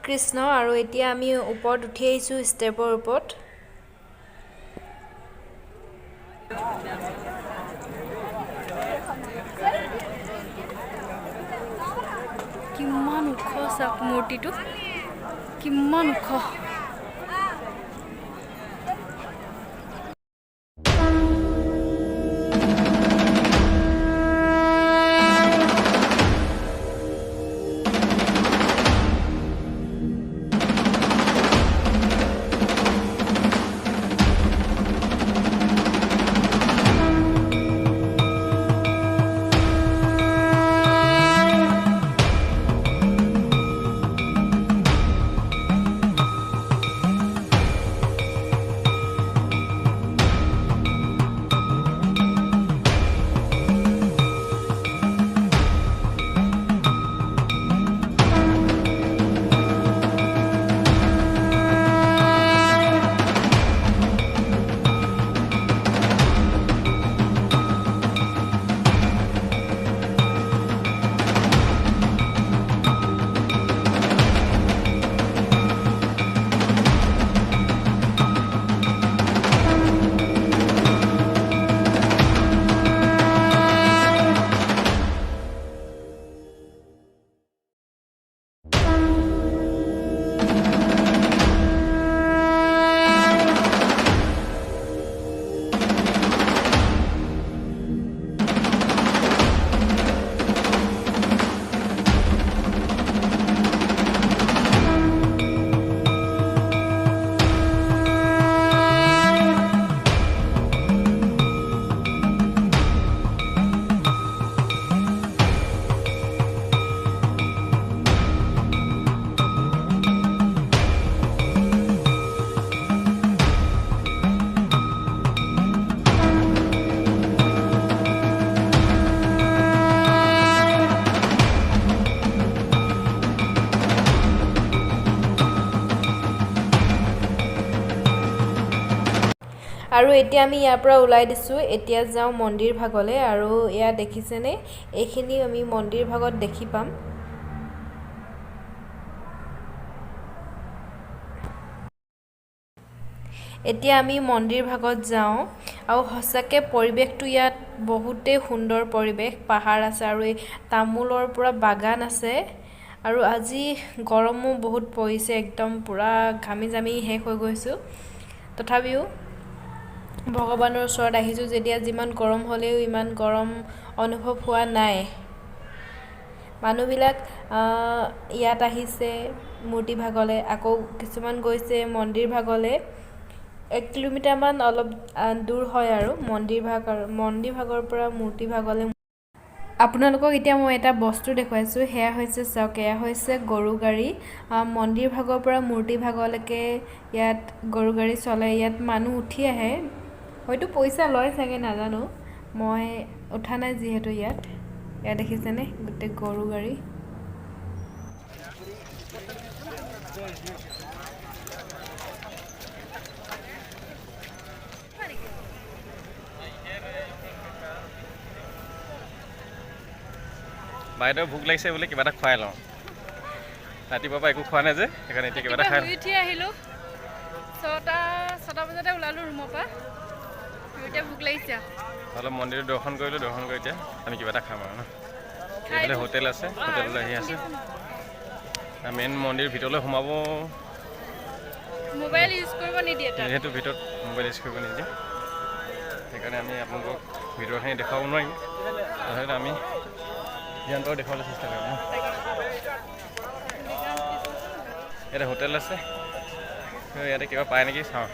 কৃষ্ণ আৰু এতিয়া আমি ওপৰত উঠি আহিছোঁ ষ্টেপৰ ওপৰত। কিমান ওখ চাওক মূৰ্তিটো, কিমান ওখ। আৰু এতিয়া আমি ইয়াৰ পৰা ওলাই দিছোঁ। এতিয়া যাওঁ মন্দিৰ ভাগলৈ। আৰু ইয়াত দেখিছেনে, এইখিনি আমি মন্দিৰ ভাগত দেখি পাম। এতিয়া আমি মন্দিৰ ভাগত যাওঁ। আৰু সঁচাকৈ পৰিৱেশটো ইয়াত বহুতেই সুন্দৰ পৰিৱেশ, পাহাৰ আছে আৰু এই তামোলৰ পূৰা বাগান আছে। আৰু আজি গৰমো বহুত পৰিছে, একদম পূৰা ঘামি জামি শেষ হৈ গৈছোঁ। তথাপিও ভগৱানৰ ওচৰত আহিছোঁ যেতিয়া, যিমান গৰম হ'লেও ইমান গৰম অনুভৱ হোৱা নাই। মানুহবিলাক ইয়াত আহিছে মূৰ্তি ভাগলৈ, আকৌ কিছুমান গৈছে মন্দিৰ ভাগলৈ। 1 কিলোমিটাৰমান অলপ দূৰ হয় আৰু মন্দিৰ ভাগৰ পৰা মূৰ্তি ভাগলৈ। আপোনালোকক এতিয়া মই এটা বস্তু দেখুৱাইছোঁ, সেয়া হৈছে চাওক, এয়া হৈছে গৰু গাড়ী। মন্দিৰ ভাগৰ পৰা মূৰ্তি ভাগলৈকে ইয়াত গৰু গাড়ী চলে। ইয়াত মানুহ উঠি আহে, হয়তো পইচা লয় চাগে, নাজানো, মই উঠা নাই যিহেতু। ইয়াত দেখিছেনে গোটেই গৰু গাড়ী। বাইদেউ ভোক লাগিছে বোলে, কিবা এটা খুৱাই লওঁ। ৰাতিপুৱাৰ পৰা একো খোৱা নাই যে, সেইকাৰণে এতিয়া কিবা এটা খাই উঠি আহিলোঁ। 6টা বজাতে ওলালোঁ ৰুমৰ পৰা। এতিয়া ভোক লাগিছে, অলপ মন্দিৰত দৰ্শন কৰিলোঁ। দৰ্শন কৰি এতিয়া আমি কিবা এটা খাম আৰু ন। এইফালে হোটেল আছে, হোটেললৈ আহি আছে। মেইন মন্দিৰ ভিতৰলৈ সোমাব, মোবাইল ইউজ কৰিব নিদিয়ে, যিহেতু ভিতৰত মোবাইল ইউজ কৰিব নিদিয়ে, সেইকাৰণে আমি আপোনালোকক ভিতৰখিনি দেখুৱাব নোৱাৰিম। তথাপিতো আমি যিমান পাৰোঁ দেখুৱাবলৈ চেষ্টা কৰিম ন। ইয়াতে হোটেল আছে, ইয়াতে কিবা পায় নেকি চাওঁ।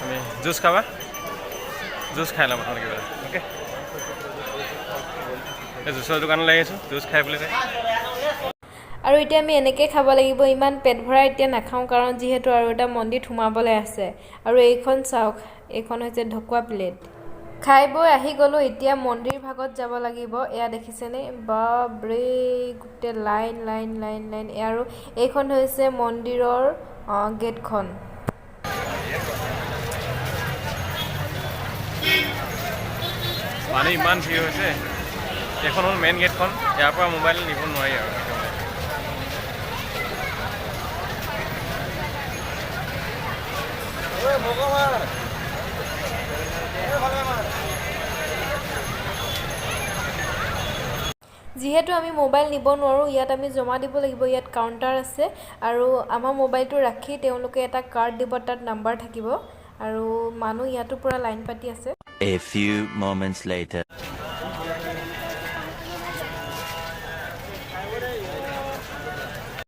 আমি জুচ খাবা, জুচ খাই ল'ম আপোনালোকে কিবা, অ'কে। এই জুচৰ দোকানলৈ আহিছোঁ, জুচ খাই বুলি কয়। আৰু এতিয়া আমি এনেকৈ খাব লাগিব। ইমান পেট ভৰাই এতিয়া নাখাওঁ, কাৰণ যিহেতু আৰু এটা মন্দিৰত সোমাবলৈ আছে। আৰু এইখন চাওক, এইখন হৈছে ঢকুৱা প্লেট। খাই বৈ আহি গ'লোঁ, এতিয়া মন্দিৰ ভাগত যাব লাগিব। এয়া দেখিছেনে, বাপৰে গোটেই লাইন লাইন লাইন লাইন। আৰু এইখন হৈছে মন্দিৰৰ গেটখন। মানে ইমান ভিৰ হৈছে। এইখন হ'ল মেইন গেটখন, ইয়াৰ পৰা মোবাইল নিব নোৱাৰি আৰু। যিহেতু আমি মোবাইল নিব নোৱাৰোঁ, ইয়াত আমি জমা দিব লাগিব। ইয়াত কাউণ্টাৰ আছে আৰু আমাৰ মোবাইলটো ৰাখি তেওঁলোকে এটা কাৰ্ড দিব, তাত নাম্বাৰ থাকিব। আৰু মানুহ ইয়াতো পূৰা লাইন পাতি আছে। A few moments later.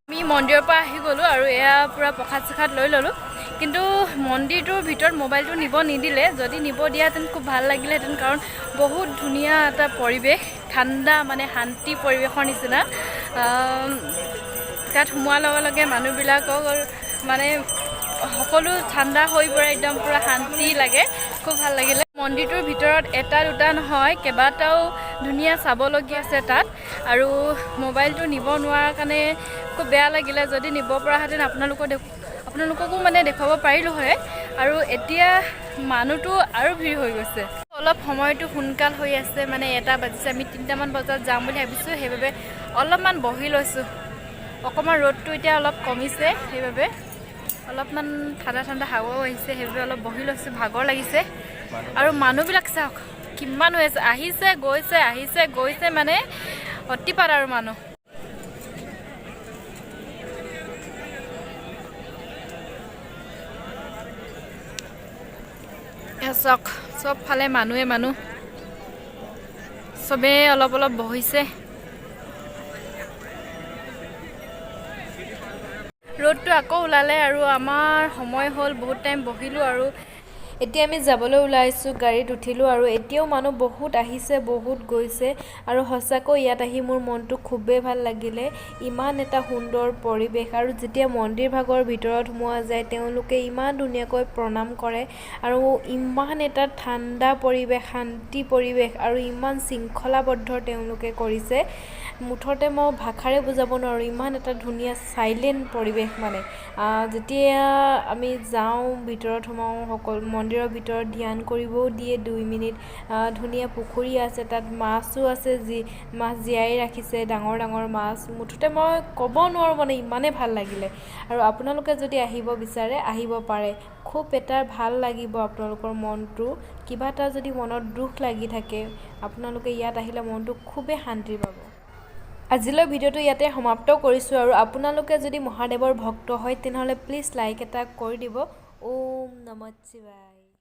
আমি মন্দিৰৰ পৰা আহি গ'লোঁ আৰু এয়া পূৰা প্ৰসাদ চসাদ লৈ ল'লোঁ। কিন্তু মন্দিৰটোৰ ভিতৰত মোবাইলটো নিব নিদিলে। যদি নিব দিয়াহেঁতেন খুব ভাল লাগিলেহেঁতেন, কাৰণ বহুত ধুনীয়া এটা পৰিৱেশ, ঠাণ্ডা মানে শান্তি পৰিৱেশৰ নিচিনা। তাত সোমোৱাৰ লগে লগে মানুহবিলাকক মানে সকলো ঠাণ্ডা হৈ পৰে, একদম পূৰা শান্তি লাগে, খুব ভাল লাগিলে। মন্দিৰটোৰ ভিতৰত এটা দুটা নহয়, কেইবাটাও ধুনীয়া চাবলগীয়া আছে তাত। আৰু মোবাইলটো নিব নোৱাৰাৰ কাৰণে খুব বেয়া লাগিলে। যদি নিব পৰাহেঁতেন আপোনালোককো মানে দেখুৱাব পাৰিলোঁ হয়। আৰু এতিয়া মানুহটো আৰু ভিৰ হৈ গৈছে। অলপ সময়টো সোনকাল হৈ আছে, মানে 1টা বাজিছে। আমি 3টামান বজাত যাম বুলি ভাবিছোঁ, সেইবাবে অলপমান বহি লৈছোঁ। অকণমান ৰ'দটো এতিয়া অলপ কমিছে, সেইবাবে অলপমান ঠাণ্ডা ঠাণ্ডা হাৱাও আহিছে, সেইবাবে অলপ বহি লৈছোঁ। ভাগৰ লাগিছে। আৰু মানুহবিলাক চাওক কিমান হৈ আছে, আহিছে গৈছে মানে অতিপাত আৰু মানুহ। চাওক চবফালে মানুহে মানুহ, চবেই অলপ অলপ বহিছে। ৰ'দটো আকৌ ওলালে আৰু আমাৰ সময় হ'ল, বহুত টাইম বহিলোঁ। আৰু এতিয়া আমি যাবলৈ ওলাইছোঁ, গাড়ীত উঠিলোঁ। আৰু এতিয়াও মানুহ বহুত আহিছে, বহুত গৈছে। আৰু সঁচাকৈ ইয়াত আহি মোৰ মনটো খুবেই ভাল লাগিলে। ইমান এটা সুন্দৰ পৰিৱেশ। আৰু যেতিয়া মন্দিৰ ভাগৰ ভিতৰত সোমোৱা যায়, তেওঁলোকে ইমান ধুনীয়াকৈ প্ৰণাম কৰে। আৰু ইমান এটা ঠাণ্ডা পৰিৱেশ, শান্তি পৰিৱেশ, আৰু ইমান শৃংখলাবদ্ধ তেওঁলোকে কৰিছে, মুঠতে মই ভাষাৰে বুজাব নোৱাৰোঁ। ইমান এটা ধুনীয়া চাইলেণ্ট পৰিৱেশ মানে। যেতিয়া আমি যাওঁ, ভিতৰত সোমাওঁ, সকলো মন্দিৰৰ ভিতৰত ধ্যান কৰিবও দিয়ে 2 মিনিট। ধুনীয়া পুখুৰী আছে, তাত মাছো আছে, মাছ জীয়াই ৰাখিছে, ডাঙৰ ডাঙৰ মাছ। মুঠতে মই ক'ব নোৱাৰোঁ, মানে ইমানেই ভাল লাগিলে। আৰু আপোনালোকে যদি আহিব বিচাৰে, আহিব পাৰে। খুব এটা ভাল লাগিব আপোনালোকৰ মনটো। কিবা এটা যদি মনত দুখ লাগি থাকে, আপোনালোকে ইয়াত আহিলে মনটো খুবেই শান্তি পাব। আজিলৈ ভিডিঅ'টো ইয়াতে সমাপ্ত কৰিছোঁ। আৰু আপোনালোকে যদি মহাদেৱৰ ভক্ত হয়, তেনেহ'লে প্লিজ লাইক এটা কৰি দিব। ওম নমঃ শিৱায়।